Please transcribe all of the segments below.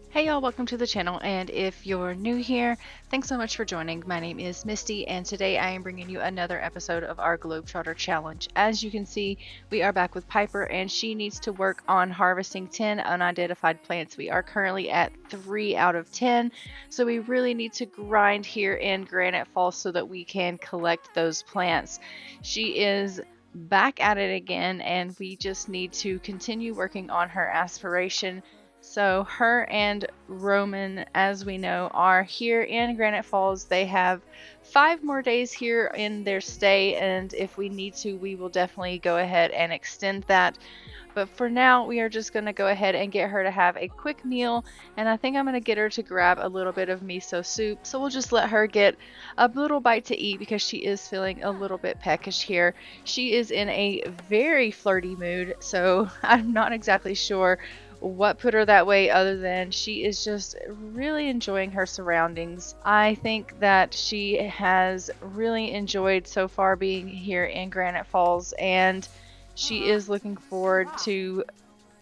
Hey y'all, welcome to the channel, and if you're new here, thanks so much for joining. My name is Misty, and today I am bringing you another episode of our GlobeTrotter challenge. As you can see, we are back with Piper, and she needs to work on harvesting 10 unidentified plants. We are currently at 3 out of 10, so we really need to grind here in Granite Falls so that we can collect those plants. She is back at it again, and we just need to continue working on her aspiration. So her and Roman, as we know, are here in Granite Falls. They have 5 more days here in their stay, and if we need to, we will definitely go ahead and extend that. But for now, we are just going to go ahead and get her to have a quick meal, and I think I'm going to get her to grab a little bit of miso soup. So we'll just let her get a little bite to eat because she is feeling a little bit peckish here. She is in a very flirty mood, so I'm not exactly sure what put her that way other than she is just really enjoying her surroundings. I think that she has really enjoyed so far being here in Granite Falls, and she is looking forward to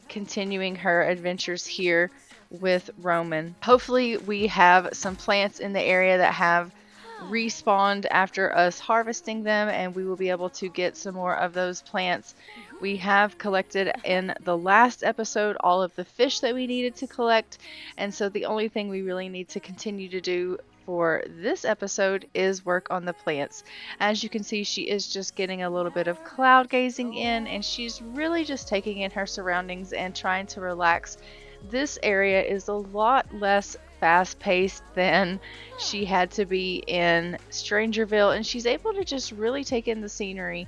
continuing her adventures here with Roman. Hopefully we have some plants in the area that have respawned after us harvesting them, and we will be able to get some more of those plants. We have collected in the last episode all of the fish that we needed to collect, and so the only thing we really need to continue to do for this episode is work on the plants. As you can see, she is just getting a little bit of cloud gazing in, and she's really just taking in her surroundings and trying to relax. This area is a lot less fast-paced than she had to be in Strangerville, and she's able to just really take in the scenery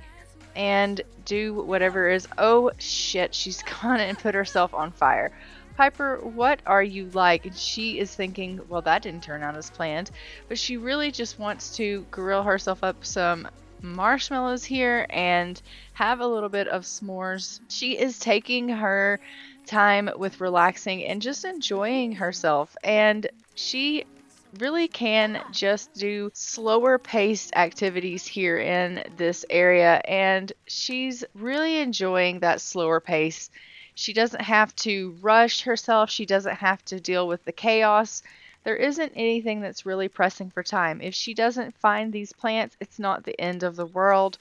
and do whatever is. Oh shit, she's gone and put herself on fire. Piper, what are you like? And she is thinking, well, that didn't turn out as planned, but she really just wants to grill herself up some marshmallows here and have a little bit of s'mores. She is taking her time with relaxing and just enjoying herself, and she really can just do slower paced activities here in this area, and she's really enjoying that slower pace. She doesn't have to rush herself. She doesn't have to deal with the chaos. There isn't anything that's really pressing for time. If she doesn't find these plants, it's not the end of the world.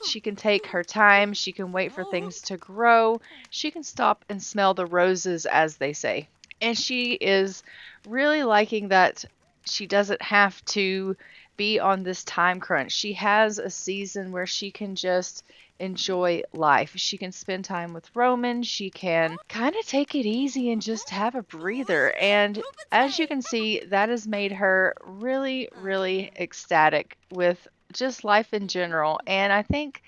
She can take her time. She can wait for things to grow. She can stop and smell the roses, as they say. And she is really liking that she doesn't have to be on this time crunch. She has a season where she can just enjoy life. She can spend time with Roman. She can kind of take it easy and just have a breather. And as you can see, that has made her really, really ecstatic with just life in general. And I think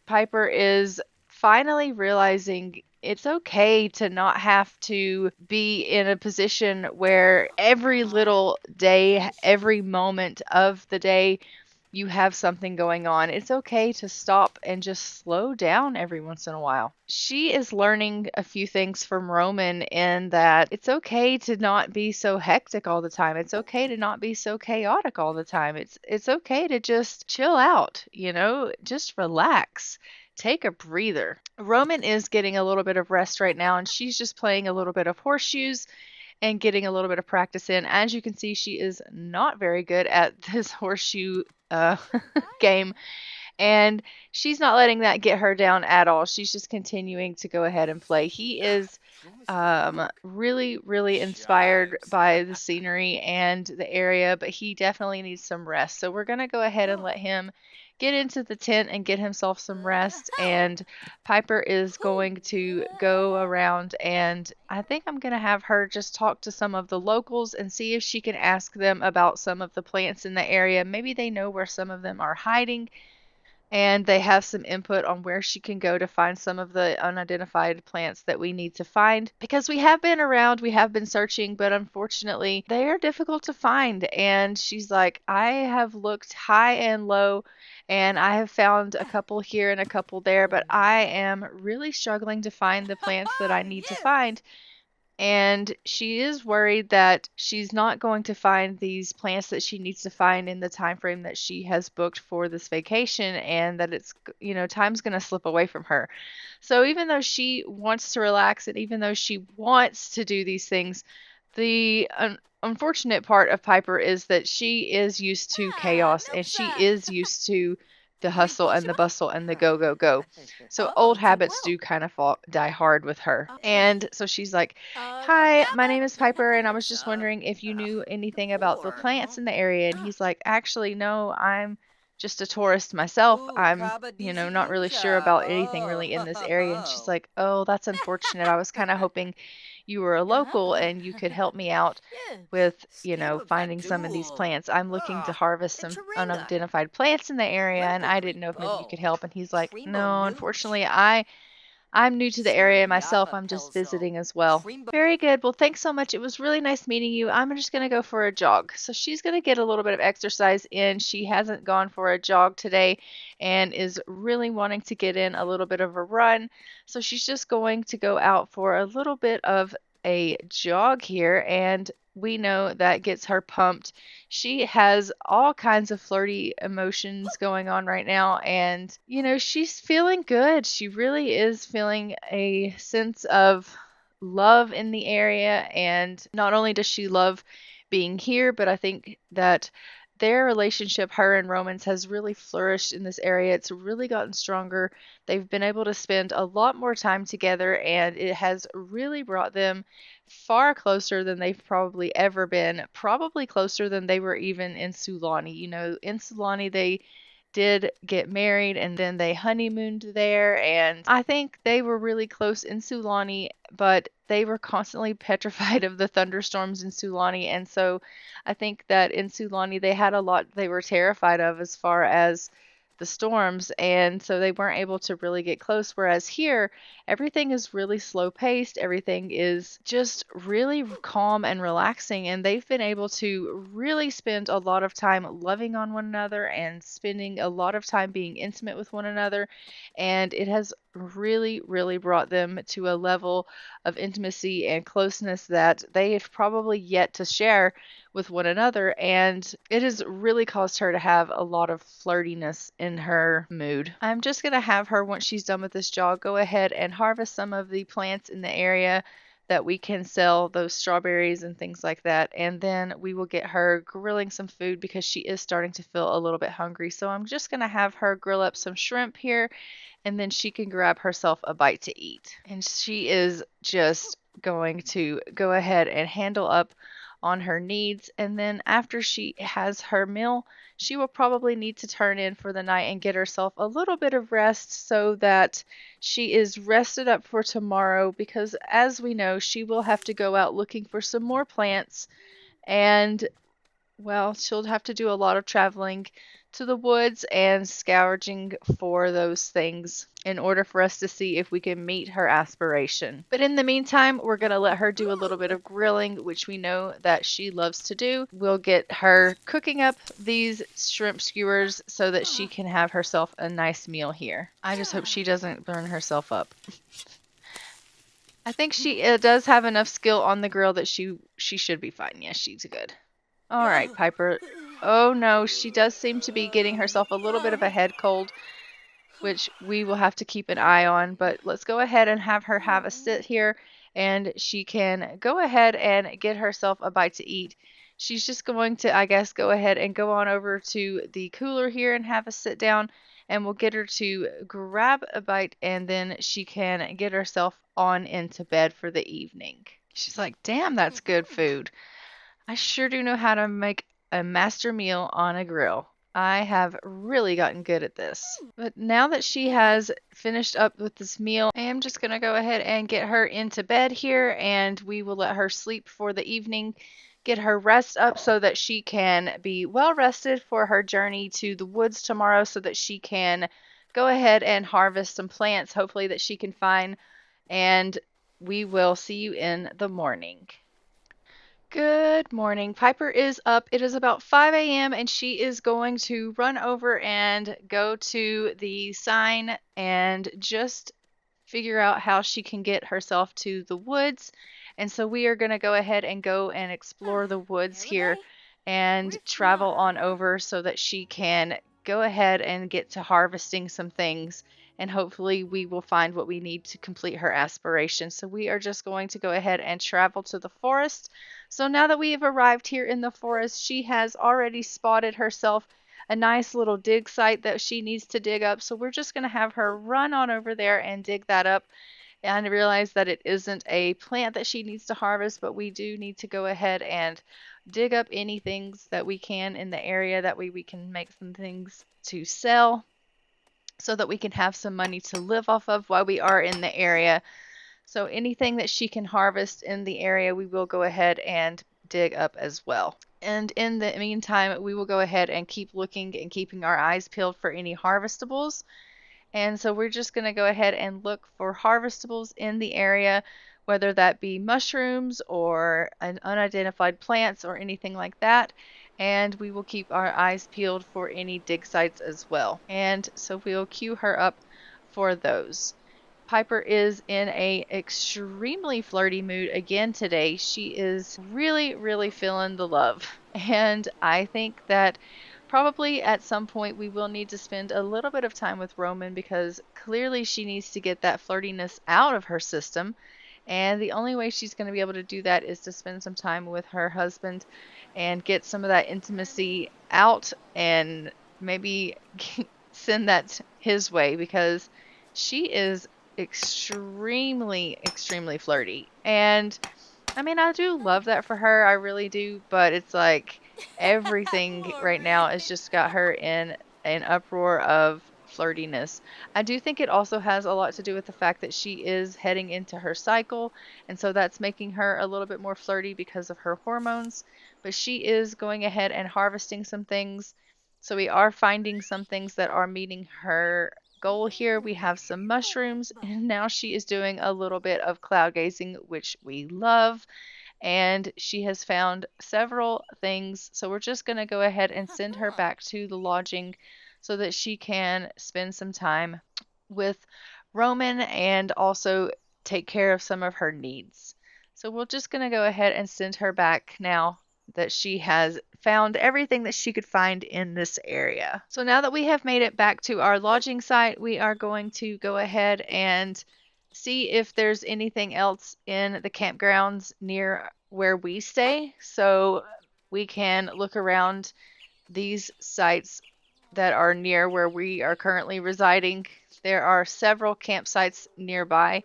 Piper is finally realizing it's okay to not have to be in a position where every little day, every moment of the day, you have something going on. It's okay to stop and just slow down every once in a while. She is learning a few things from Roman in that it's okay to not be so hectic all the time. It's okay to not be so chaotic all the time. It's okay to just chill out, just relax. Take a breather. Roman is getting a little bit of rest right now, and she's just playing a little bit of horseshoes and getting a little bit of practice in. As you can see, she is not very good at this horseshoe game, and she's not letting that get her down at all. She's just continuing to go ahead and play. He is really, really inspired by the scenery and the area, but he definitely needs some rest. So we're going to go ahead and let him get into the tent and get himself some rest, and Piper is going to go around, and I think I'm going to have her just talk to some of the locals and see if she can ask them about some of the plants in the area. Maybe they know where some of them are hiding, and they have some input on where she can go to find some of the unidentified plants that we need to find. Because we have been around, we have been searching, but unfortunately they are difficult to find. And she's like, I have looked high and low, and I have found a couple here and a couple there, but I am really struggling to find the plants that I need to find. And she is worried that she's not going to find these plants that she needs to find in the time frame that she has booked for this vacation, and that it's, time's going to slip away from her. So even though she wants to relax and even though she wants to do these things, the unfortunate part of Piper is that she is used to chaos and she is used to the hustle and the bustle and the go, go, go. So old habits do kind of die hard with her. And so she's like, "Hi, my name is Piper, and I was just wondering if you knew anything about the plants in the area." And he's like, "Actually, no, I'm just a tourist myself. I'm, not really sure about anything really in this area." And she's like, "Oh, that's unfortunate. I was kind of hoping you were a local and you could help me out with, finding some of these plants. I'm looking to harvest some unidentified plants in the area, and I didn't know if maybe you could help." And he's like, "No, unfortunately, I'm new to the area myself. I'm just visiting as well." Very good. Well, thanks so much. It was really nice meeting you. I'm just going to go for a jog. So she's going to get a little bit of exercise in. She hasn't gone for a jog today and is really wanting to get in a little bit of a run. So she's just going to go out for a little bit of a jog here, and we know that gets her pumped. She has all kinds of flirty emotions going on right now, and she's feeling good. She really is feeling a sense of love in the area, and not only does she love being here, but I think that their relationship, her and Romans, has really flourished in this area. It's really gotten stronger. They've been able to spend a lot more time together, and it has really brought them far closer than they've probably ever been, probably closer than they were even in Sulani. In Sulani, they did get married and then they honeymooned there, and I think they were really close in Sulani, but they were constantly petrified of the thunderstorms in Sulani, and so I think that in Sulani they had a lot they were terrified of as far as the storms, and so they weren't able to really get close. Whereas here, everything is really slow paced, everything is just really calm and relaxing, and they've been able to really spend a lot of time loving on one another and spending a lot of time being intimate with one another, and it has really, really brought them to a level of intimacy and closeness that they have probably yet to share with one another, and it has really caused her to have a lot of flirtiness in her mood. I'm just going to have her, once she's done with this jog, go ahead and harvest some of the plants in the area that we can sell, those strawberries and things like that, and then we will get her grilling some food because she is starting to feel a little bit hungry. So I'm just going to have her grill up some shrimp here, and then she can grab herself a bite to eat. And she is just going to go ahead and handle up on her needs, and then after she has her meal, she will probably need to turn in for the night and get herself a little bit of rest so that she is rested up for tomorrow, because as we know, she will have to go out looking for some more plants, and well, she'll have to do a lot of traveling to the woods and scourging for those things in order for us to see if we can meet her aspiration. But in the meantime, we're going to let her do a little bit of grilling, which we know that she loves to do. We'll get her cooking up these shrimp skewers so that she can have herself a nice meal here. I just hope she doesn't burn herself up. I think she does have enough skill on the grill that she should be fine. Yes, she's good. All right, Piper. Oh no, she does seem to be getting herself a little bit of a head cold, which we will have to keep an eye on. But let's go ahead and have her have a sit here, and she can go ahead and get herself a bite to eat. She's just going to, I guess, go ahead and go on over to the cooler here and have a sit down, and we'll get her to grab a bite, and then she can get herself on into bed for the evening. She's like, "Damn, that's good food. I sure do know how to make a master meal on a grill. I have really gotten good at this." But now that she has finished up with this meal, I am just going to go ahead and get her into bed here, and we will let her sleep for the evening, get her rest up so that she can be well rested for her journey to the woods tomorrow, so that she can go ahead and harvest some plants, hopefully that she can find, and we will see you in the morning. Good morning. Piper is up. It is about 5 a.m. and she is going to run over and go to the sign and just figure out how she can get herself to the woods And so we are going to go ahead and go and explore the woods here and travel on over so that she can go ahead and get to harvesting some things. And hopefully we will find what we need to complete her aspiration. So we are just going to go ahead and travel to the forest. So now that we have arrived here in the forest, she has already spotted herself a nice little dig site that she needs to dig up. So we're just going to have her run on over there and dig that up, and realize that it isn't a plant that she needs to harvest, but we do need to go ahead and dig up any things that we can in the area. That way we can make some things to sell so that we can have some money to live off of while we are in the area. So anything that she can harvest in the area, we will go ahead and dig up as well. And in the meantime, we will go ahead and keep looking and keeping our eyes peeled for any harvestables. And so we're just going to go ahead and look for harvestables in the area, whether that be mushrooms or an unidentified plants or anything like that. And we will keep our eyes peeled for any dig sites as well. And so we'll queue her up for those. Piper is in a extremely flirty mood again today. She is really feeling the love. And I think that probably at some point we will need to spend a little bit of time with Roman, because clearly she needs to get that flirtiness out of her system. And the only way she's going to be able to do that is to spend some time with her husband and get some of that intimacy out, and maybe send that his way, because she is extremely flirty. And I mean, I do love that for her. I really do. But it's like everything right now has just got her in an uproar of flirtiness. I do think it also has a lot to do with the fact that she is heading into her cycle. And so that's making her a little bit more flirty because of her hormones. But she is going ahead and harvesting some things. So we are finding some things that are meeting her goal here. We have some mushrooms, and now she is doing a little bit of cloud gazing, which we love. And she has found several things. So we're just going to go ahead and send her back to the lodging so that she can spend some time with Roman and also take care of some of her needs. So we're just going to go ahead and send her back now that she has found everything that she could find in this area. So now that we have made it back to our lodging site, we are going to go ahead and see if there's anything else in the campgrounds near where we stay. So we can look around these sites that are near where we are currently residing. There are several campsites nearby,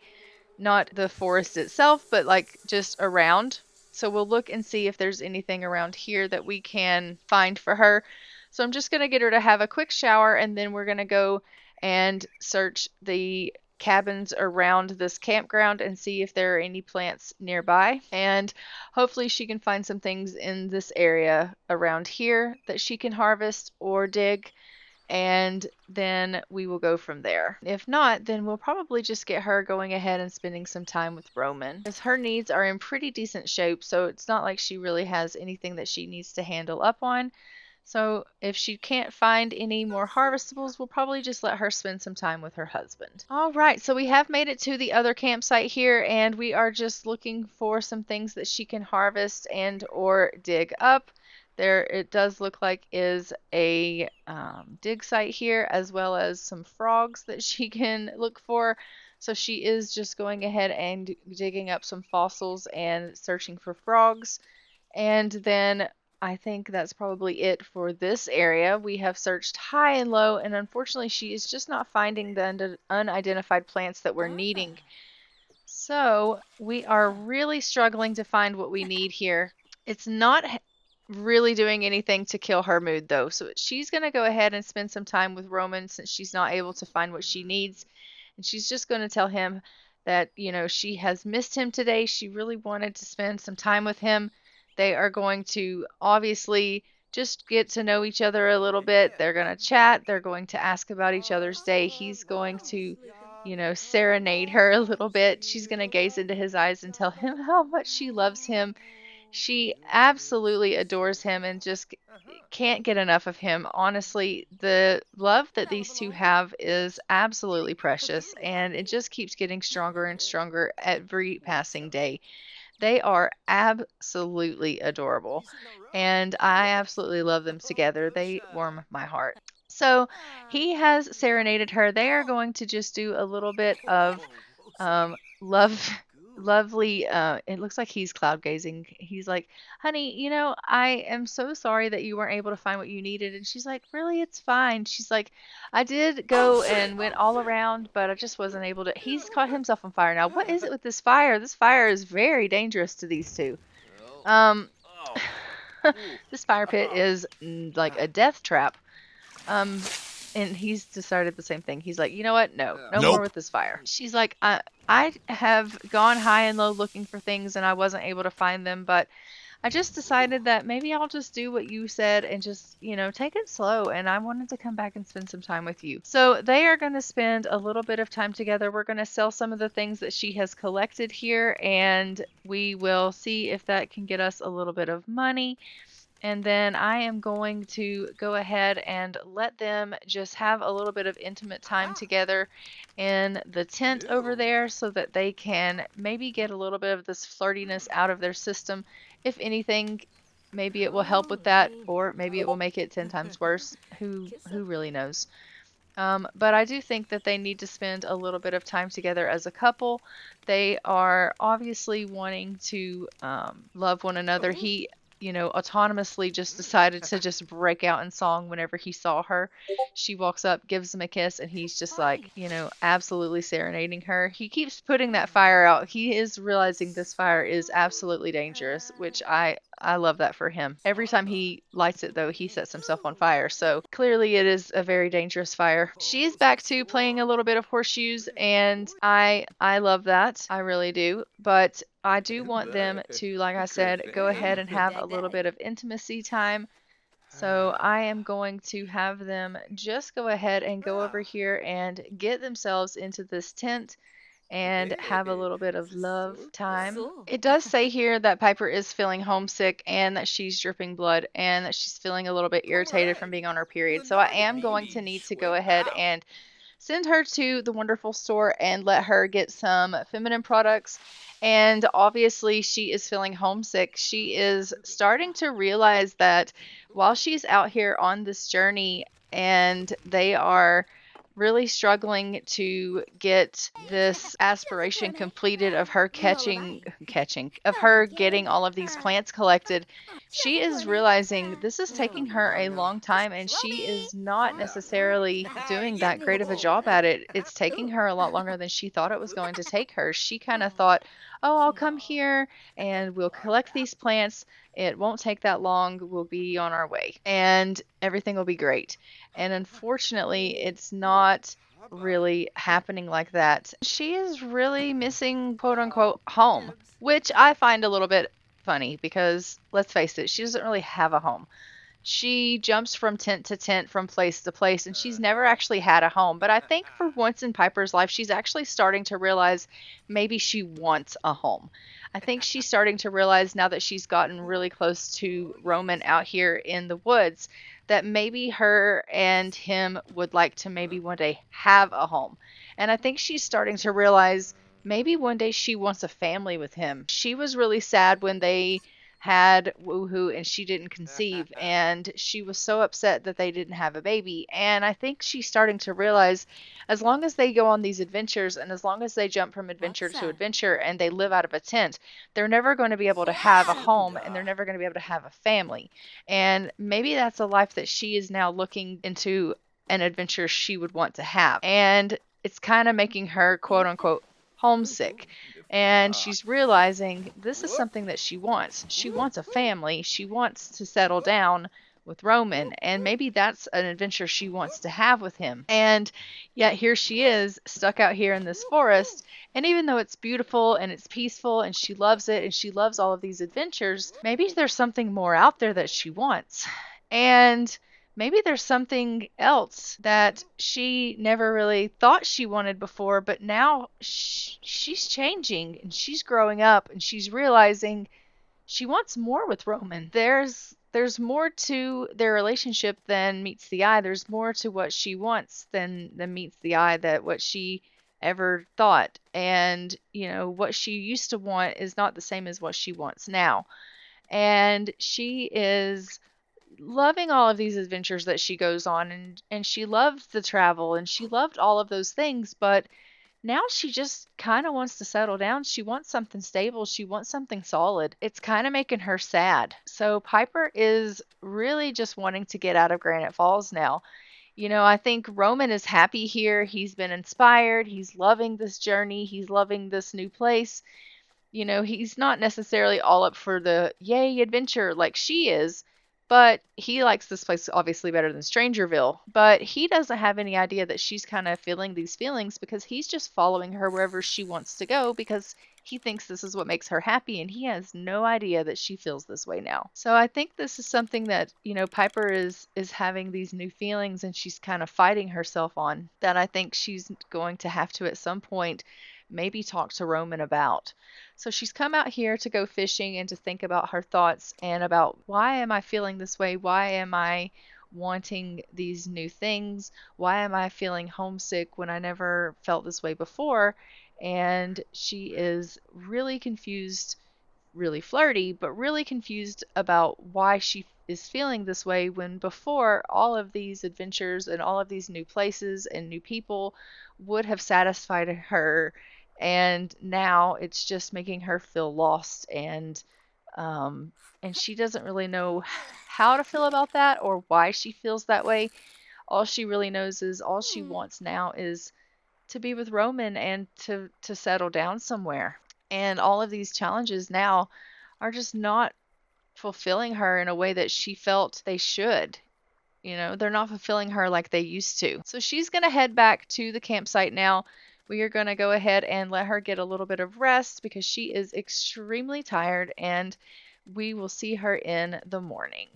not the forest itself, but like just around. So we'll look and see if there's anything around here that we can find for her. So I'm just going to get her to have a quick shower, and then we're going to go and search the cabins around this campground and see if there are any plants nearby. And hopefully she can find some things in this area around here that she can harvest or dig, and then we will go from there. If not, then we'll probably just get her going ahead and spending some time with Roman, because her needs are in pretty decent shape, so it's not like she really has anything that she needs to handle up on. So if she can't find any more harvestables, we'll probably just let her spend some time with her husband. All right, so we have made it to the other campsite here, and we are just looking for some things that she can harvest and or dig up. There, it does look like is a dig site here, as well as some frogs that she can look for. So she is just going ahead and digging up some fossils and searching for frogs. And then I think that's probably it for this area. We have searched high and low, and unfortunately she is just not finding the unidentified plants that we're needing. So we are really struggling to find what we need here. It's not really doing anything to kill her mood though. So she's going to go ahead and spend some time with Roman since she's not able to find what she needs. And she's just going to tell him that, you know, she has missed him today. She really wanted to spend some time with him. They are going to obviously just get to know each other a little bit. They're going to chat. They're going to ask about each other's day. He's going to, you know, serenade her a little bit. She's going to gaze into his eyes and tell him how much she loves him. She absolutely adores him and just can't get enough of him. Honestly, the love that these two have is absolutely precious, and it just keeps getting stronger and stronger every passing day. They are absolutely adorable, and I absolutely love them together. They warm my heart. So he has serenaded her. They are going to just do a little bit of love lovely it looks like he's cloud gazing. He's like, honey, I am so sorry that you weren't able to find what you needed. And she's like, really, it's fine. She's like, I did go and went all around, but I just wasn't able to. He's caught himself on fire now. What is it with this fire? This fire is very dangerous to these two. um this fire pit is like a death trap. And he's decided the same thing. He's like, you know what? No more with this fire. She's like, I have gone high and low looking for things and I wasn't able to find them, but I just decided that maybe I'll just do what you said and just, take it slow. And I wanted to come back and spend some time with you. So they are going to spend a little bit of time together. We're going to sell some of the things that she has collected here, and we will see if that can get us a little bit of money. And then I am going to go ahead and let them just have a little bit of intimate time together in the tent over there so that they can maybe get a little bit of this flirtiness out of their system. If anything, maybe it will help with that, or maybe it will make it 10 times worse. Who really knows? But I do think that they need to spend a little bit of time together as a couple. They are obviously wanting to love one another. He autonomously just decided to just break out in song whenever he saw her. She walks up, gives him a kiss, and he's just like, absolutely serenading her. He keeps putting that fire out. He is realizing this fire is absolutely dangerous, which I love that for him. Every time he lights it, though, he sets himself on fire. So clearly it is a very dangerous fire. She's back to playing a little bit of horseshoes, and I love that. I really do. But I do want them to, like I said, go ahead and have a little bit of intimacy time. So I am going to have them just go ahead and go over here and get themselves into this tent and have a little bit of love time. It does say here that Piper is feeling homesick and that she's dripping blood and that she's feeling a little bit irritated from being on her period. So I am going to need to go ahead and send her to the wonderful store and let her get some feminine products. And obviously she is feeling homesick. She is starting to realize that while she's out here on this journey and they are really struggling to get this aspiration completed of her of her getting all of these plants collected, she is realizing this is taking her a long time and she is not necessarily doing that great of a job at it. It's taking her a lot longer than she thought it was going to take her. She kind of thought, oh, I'll come here and we'll collect these plants. It won't take that long. We'll be on our way and everything will be great. And unfortunately, it's not really happening like that. She is really missing, quote unquote, home, which I find a little bit funny because let's face it, she doesn't really have a home. She jumps from tent to tent, from place to place, and she's never actually had a home. But I think for once in Piper's life, she's actually starting to realize maybe she wants a home. I think she's starting to realize now that she's gotten really close to Roman out here in the woods that maybe her and him would like to maybe one day have a home. And I think she's starting to realize maybe one day she wants a family with him. She was really sad when they had Woohoo and she didn't conceive, and she was so upset that they didn't have a baby. And I think she's starting to realize as long as they go on these adventures and as long as they jump from adventure to adventure and they live out of a tent, they're never going to be able to have a home and they're never going to be able to have a family. And maybe that's a life that she is now looking into, an adventure she would want to have. And it's kind of making her, quote unquote, homesick. And she's realizing this is something that she wants. She wants a family. She wants to settle down with Roman. And maybe that's an adventure she wants to have with him. And yet here she is stuck out here in this forest. And even though it's beautiful and it's peaceful and she loves it and she loves all of these adventures, maybe there's something more out there that she wants. And maybe there's something else that she never really thought she wanted before, but now she's changing and she's growing up and she's realizing she wants more with Roman. There's more to their relationship than meets the eye. There's more to what she wants than meets the eye, that what she ever thought. And, what she used to want is not the same as what she wants now. And she is loving all of these adventures that she goes on, and she loved the travel and she loved all of those things, but now she just kind of wants to settle down. She wants something stable. She wants something solid. It's kind of making her sad. So Piper is really just wanting to get out of Granite Falls now. I think Roman is happy here. He's been inspired. He's loving this journey. He's loving this new place. He's not necessarily all up for the yay adventure like she is, but he likes this place obviously better than Strangerville. But he doesn't have any idea that she's kind of feeling these feelings because he's just following her wherever she wants to go because he thinks this is what makes her happy, and he has no idea that she feels this way now. So I think this is something that, Piper is having these new feelings and she's kind of fighting herself on, that I think she's going to have to at some point maybe talk to Roman about. So she's come out here to go fishing and to think about her thoughts and about, why am I feeling this way? Why am I wanting these new things? Why am I feeling homesick when I never felt this way before? And she is really confused, really flirty, but really confused about why she is feeling this way, when before, all of these adventures and all of these new places and new people would have satisfied her, and now it's just making her feel lost, and she doesn't really know how to feel about that or why she feels that way. All she really knows is all she wants now is to be with Roman and to settle down somewhere. And all of these challenges now are just not fulfilling her in a way that she felt they should. They're not fulfilling her like they used to. So she's going to head back to the campsite now. We are going to go ahead and let her get a little bit of rest because she is extremely tired, and we will see her in the morning.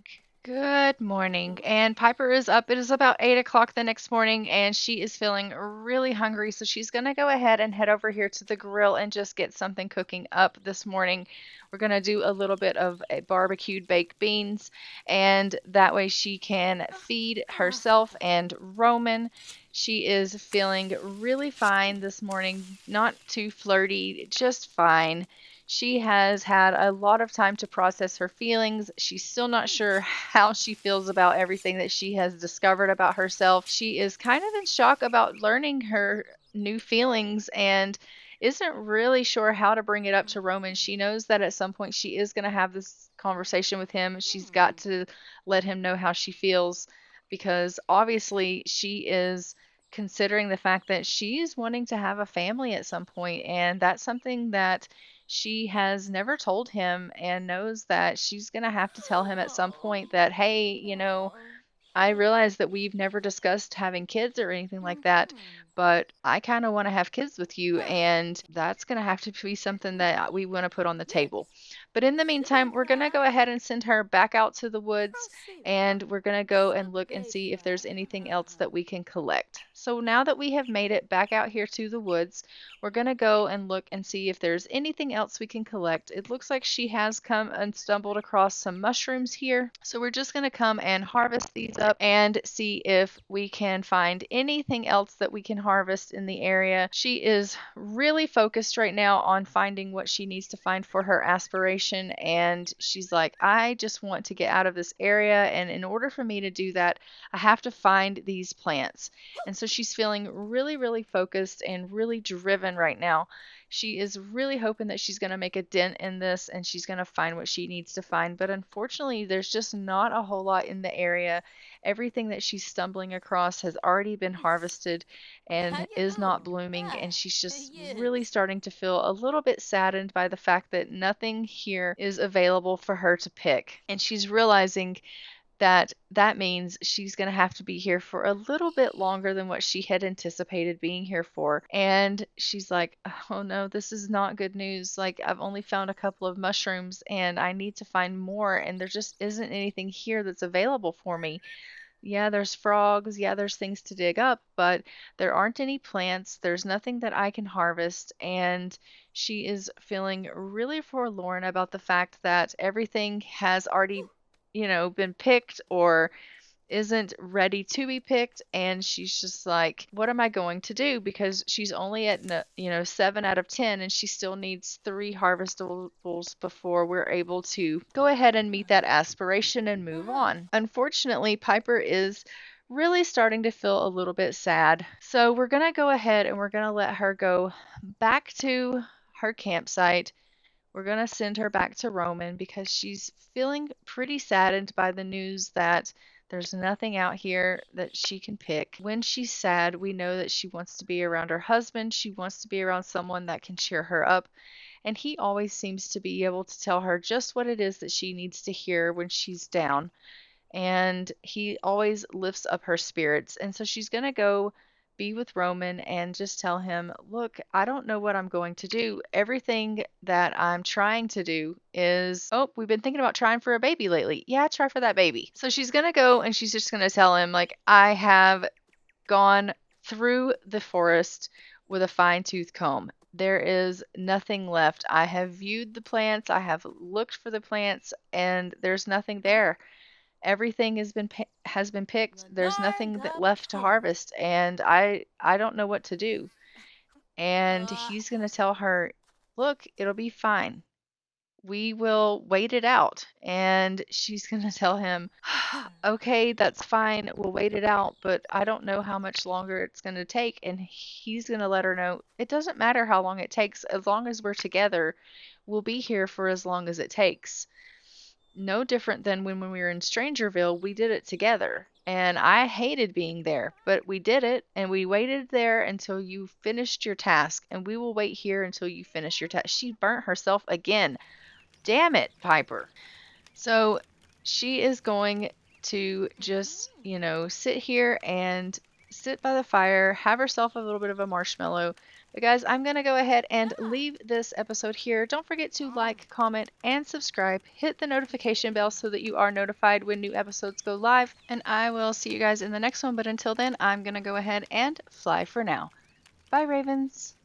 Good morning. And Piper is up. It is about 8 o'clock the next morning, and she is feeling really hungry. So she's going to go ahead and head over here to the grill and just get something cooking up this morning. We're going to do a little bit of a barbecued baked beans, and that way she can feed herself and Roman. She is feeling really fine this morning, not too flirty, just fine. She has had a lot of time to process her feelings. She's still not sure how she feels about everything that she has discovered about herself. She is kind of in shock about learning her new feelings and isn't really sure how to bring it up to Roman. She knows that at some point she is going to have this conversation with him. She's got to let him know how she feels, because obviously she is considering the fact that she is wanting to have a family at some point, and that's something that she has never told him, and knows that she's going to have to tell him at some point that, hey, I realize that we've never discussed having kids or anything like that, but I kind of want to have kids with you, and that's going to have to be something that we want to put on the table. But in the meantime, we're going to go ahead and send her back out to the woods, and we're going to go and look and see if there's anything else that we can collect. So now that we have made it back out here to the woods, we're going to go and look and see if there's anything else we can collect. It looks like she has come and stumbled across some mushrooms here. So we're just going to come and harvest these up and see if we can find anything else that we can harvest in the area. She is really focused right now on finding what she needs to find for her aspiration, and she's like, I just want to get out of this area, and in order for me to do that, I have to find these plants. And so she's feeling really, really focused and really driven right now. She is really hoping that she's going to make a dent in this and she's going to find what she needs to find. But unfortunately, there's just not a whole lot in the area. Everything that she's stumbling across has already been harvested and is not blooming. And she's just really starting to feel a little bit saddened by the fact that nothing here is available for her to pick. And she's realizing that means she's going to have to be here for a little bit longer than what she had anticipated being here for. And she's like, oh no, this is not good news. Like, I've only found a couple of mushrooms and I need to find more, and there just isn't anything here that's available for me. Yeah, there's frogs. Yeah, there's things to dig up, but there aren't any plants. There's nothing that I can harvest. And she is feeling really forlorn about the fact that everything has already been picked, or isn't ready to be picked, and she's just like, what am I going to do? Because she's only at 7 out of 10, and she still needs 3 harvestables before we're able to go ahead and meet that aspiration and move on. Unfortunately, Piper is really starting to feel a little bit sad. So we're going to go ahead and we're going to let her go back to her campsite. We're going to send her back to Roman because she's feeling pretty saddened by the news that there's nothing out here that she can pick. When she's sad, we know that she wants to be around her husband. She wants to be around someone that can cheer her up. And he always seems to be able to tell her just what it is that she needs to hear when she's down. And he always lifts up her spirits. And so she's going to go be with Roman and just tell him, look, I don't know what I'm going to do. Everything that I'm trying to do is, oh, we've been thinking about trying for a baby lately. Yeah, try for that baby. So she's going to go and she's just going to tell him, like, I have gone through the forest with a fine-tooth comb. There is nothing left. I have viewed the plants, I have looked for the plants, and there's nothing there. Everything has been picked. There's nothing left to harvest, and I don't know what to do. And he's going to tell her, "Look, it'll be fine. We will wait it out." And she's going to tell him, "Okay, that's fine. We'll wait it out, but I don't know how much longer it's going to take." And he's going to let her know, "It doesn't matter how long it takes. As long as we're together, we'll be here for as long as it takes." No different than when we were in Strangerville, we did it together. And I hated being there, but we did it, and we waited there until you finished your task, and we will wait here until you finish your task. She burnt herself again. Damn it, Piper. So she is going to just, sit here and sit by the fire, have herself a little bit of a marshmallow. But guys, I'm going to go ahead and leave this episode here. Don't forget to like, comment, and subscribe. Hit the notification bell so that you are notified when new episodes go live. And I will see you guys in the next one. But until then, I'm going to go ahead and fly for now. Bye, Ravens.